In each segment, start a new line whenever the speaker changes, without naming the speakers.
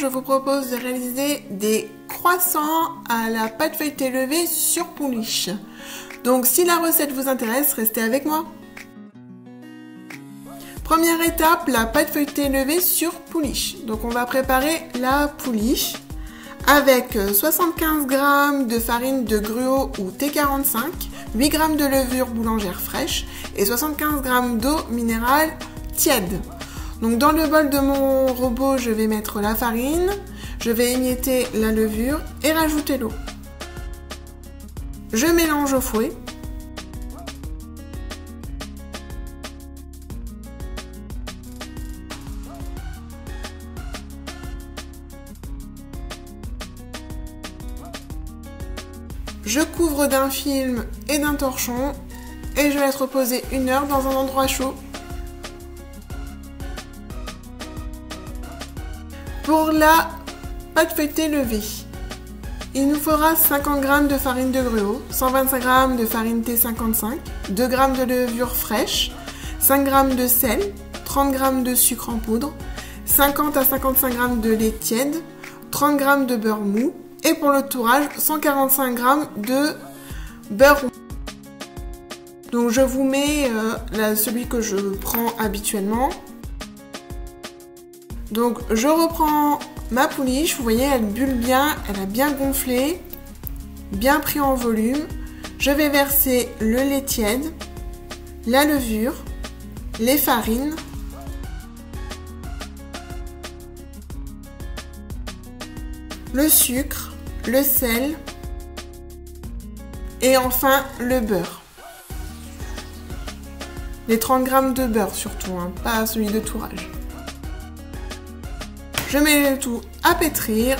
je vous propose de réaliser des croissants à la pâte feuilletée levée sur pouliche. Donc si la recette vous intéresse, restez avec moi. Première étape, la pâte feuilletée levée sur pouliche. Donc on va préparer la pouliche avec 75 g de farine de gruau ou T45, 8 g de levure boulangère fraîche et 75 g d'eau minérale tiède. Donc dans le bol de mon robot, je vais mettre la farine, je vais émietter la levure et rajouter l'eau. Je mélange au fouet. Je couvre d'un film et d'un torchon et je laisse reposer 1 heure dans un endroit chaud. Pour la pâte feuilletée levée, il nous faudra 50 g de farine de gruau, 125 g de farine T55, 2 g de levure fraîche, 5 g de sel, 30 g de sucre en poudre, 50 à 55 g de lait tiède, 30 g de beurre mou et pour le tourrage, 145 g de beurre mou. Donc je vous mets celui que je prends habituellement. Donc je reprends ma pouliche, vous voyez elle bulle bien, elle a bien gonflé, bien pris en volume. Je vais verser le lait tiède, la levure, les farines, le sucre, le sel et enfin le beurre. Les 30 g de beurre surtout, hein, pas celui de tourrage. Je mets le tout à pétrir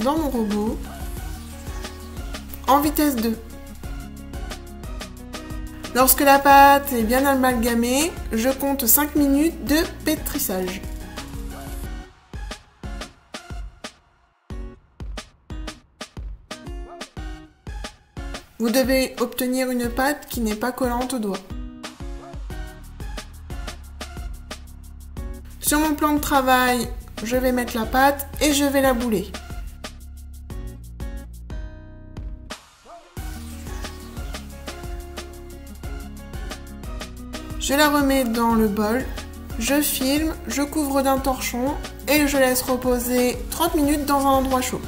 dans mon robot en vitesse 2. Lorsque la pâte est bien amalgamée, je compte 5 minutes de pétrissage. Vous devez obtenir une pâte qui n'est pas collante aux doigts. Sur mon plan de travail, je vais mettre la pâte et je vais la bouler. Je la remets dans le bol, je filme, je couvre d'un torchon et je laisse reposer 30 minutes dans un endroit chaud.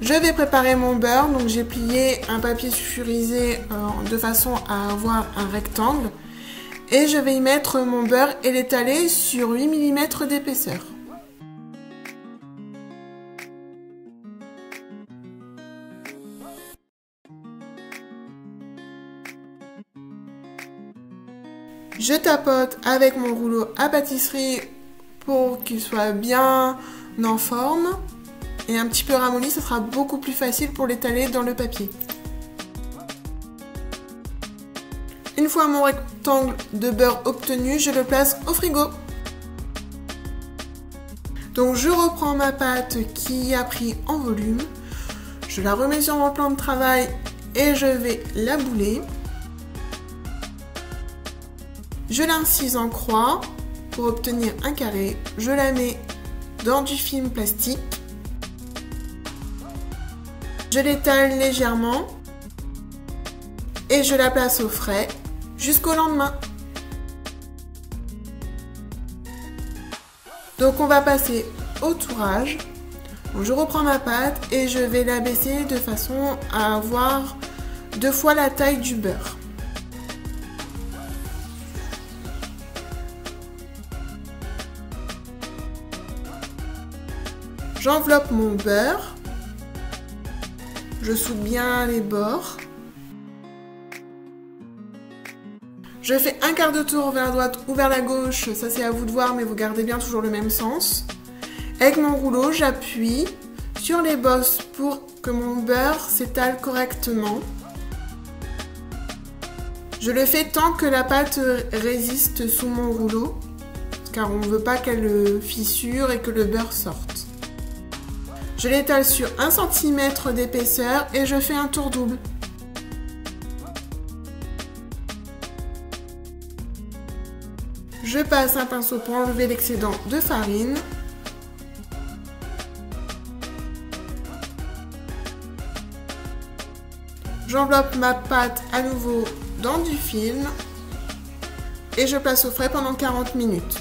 Je vais préparer mon beurre, donc j'ai plié un papier sulfurisé de façon à avoir un rectangle. Et je vais y mettre mon beurre et l'étaler sur 8 mm d'épaisseur. Je tapote avec mon rouleau à pâtisserie pour qu'il soit bien en forme. Et un petit peu ramolli, ça sera beaucoup plus facile pour l'étaler dans le papier. Une fois mon rectangle de beurre obtenu, je le place au frigo. Donc je reprends ma pâte qui a pris en volume, je la remets sur mon plan de travail et je vais la bouler. Je l'incise en croix pour obtenir un carré, je la mets dans du film plastique. Je l'étale légèrement et je la place au frais jusqu'au lendemain. Donc on va passer au tourrage. Donc je reprends ma pâte et je vais la baisser de façon à avoir 2 fois la taille du beurre. J'enveloppe mon beurre. Je soude bien les bords. Je fais un quart de tour vers la droite ou vers la gauche, ça c'est à vous de voir, mais vous gardez bien toujours le même sens. Avec mon rouleau, j'appuie sur les bosses pour que mon beurre s'étale correctement. Je le fais tant que la pâte résiste sous mon rouleau, car on ne veut pas qu'elle fissure et que le beurre sorte. Je l'étale sur 1 cm d'épaisseur et je fais un tour double. Je passe un pinceau pour enlever l'excédent de farine. J'enveloppe ma pâte à nouveau dans du film et je place au frais pendant 40 minutes.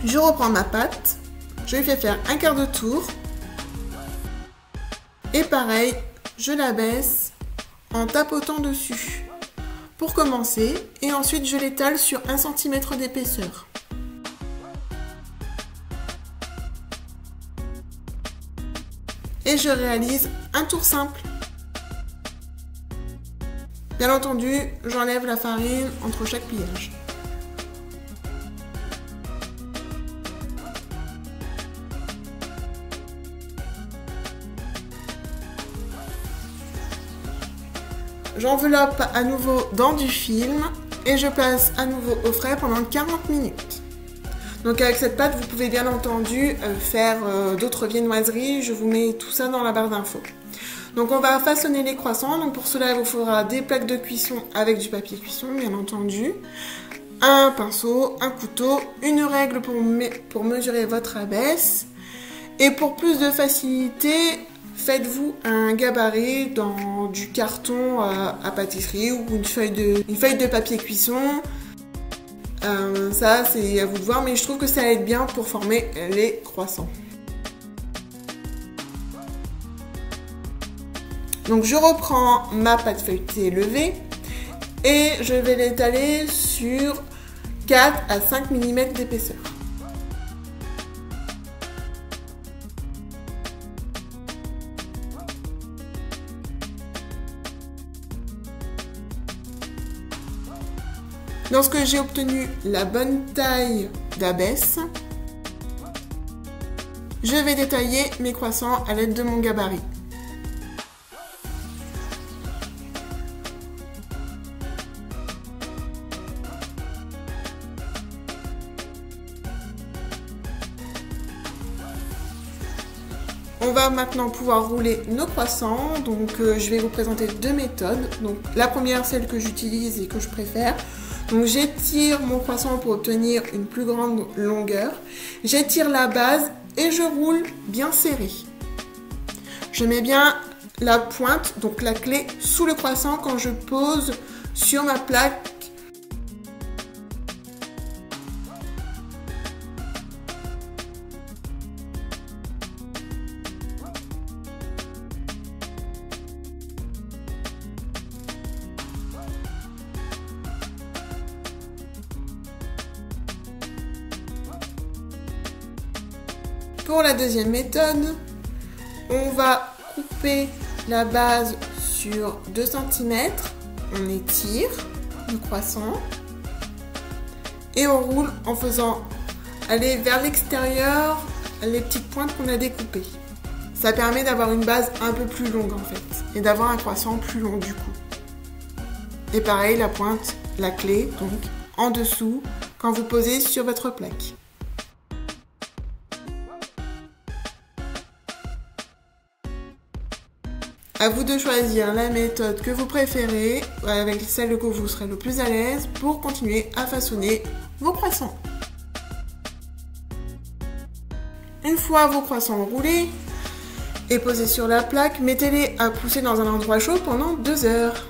Je reprends ma pâte, je lui fais faire un quart de tour et pareil, je la baisse en tapotant dessus pour commencer et ensuite je l'étale sur 1 cm d'épaisseur. Et je réalise un tour simple. Bien entendu, j'enlève la farine entre chaque pliage. J'enveloppe à nouveau dans du film et je place à nouveau au frais pendant 40 minutes. Donc avec cette pâte, vous pouvez bien entendu faire d'autres viennoiseries. Je vous mets tout ça dans la barre d'infos. Donc on va façonner les croissants. Donc pour cela, il vous faudra des plaques de cuisson avec du papier cuisson, bien entendu. Un pinceau, un couteau, une règle pour mesurer votre abaisse. Et pour plus de facilité, faites-vous un gabarit dans du carton à pâtisserie ou une feuille de papier cuisson. Ça, c'est à vous de voir, mais je trouve que ça aide bien pour former les croissants. Donc, je reprends ma pâte feuilletée levée et je vais l'étaler sur 4 à 5 mm d'épaisseur. Lorsque j'ai obtenu la bonne taille d'abaisse, je vais détailler mes croissants à l'aide de mon gabarit. On va maintenant pouvoir rouler nos croissants. Donc je vais vous présenter 2 méthodes. Donc la première, celle que j'utilise et que je préfère. Donc j'étire mon croissant pour obtenir une plus grande longueur. J'étire la base et je roule bien serré. Je mets bien la pointe, donc la clé, sous le croissant quand je pose sur ma plaque. Pour la deuxième méthode, on va couper la base sur 2 cm, on étire le croissant et on roule en faisant aller vers l'extérieur les petites pointes qu'on a découpées. Ça permet d'avoir une base un peu plus longue en fait et d'avoir un croissant plus long du coup. Et pareil, la pointe, la clé, donc en dessous quand vous posez sur votre plaque. À vous de choisir la méthode que vous préférez, avec celle que vous serez le plus à l'aise pour continuer à façonner vos croissants. Une fois vos croissants roulés et posés sur la plaque, mettez-les à pousser dans un endroit chaud pendant 2 heures.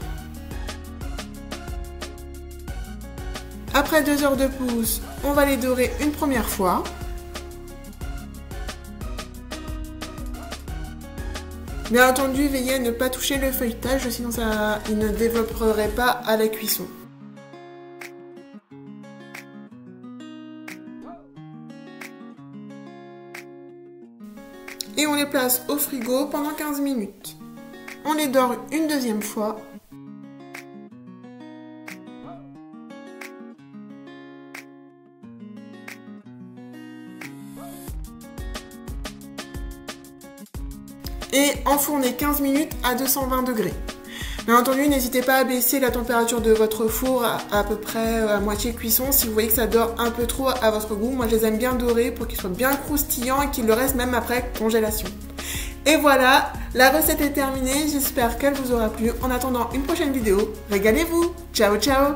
Après 2 heures de pousse, on va les dorer une première fois. Bien entendu, veillez à ne pas toucher le feuilletage, sinon il ne développerait pas à la cuisson. Et on les place au frigo pendant 15 minutes. On les dore une deuxième fois. Et enfournez 15 minutes à 220 degrés. Bien entendu, n'hésitez pas à baisser la température de votre four à peu près à moitié cuisson si vous voyez que ça dort un peu trop à votre goût. Moi, je les aime bien dorés pour qu'ils soient bien croustillants et qu'ils le restent même après congélation. Et voilà, la recette est terminée. J'espère qu'elle vous aura plu. En attendant une prochaine vidéo, régalez-vous. Ciao, ciao!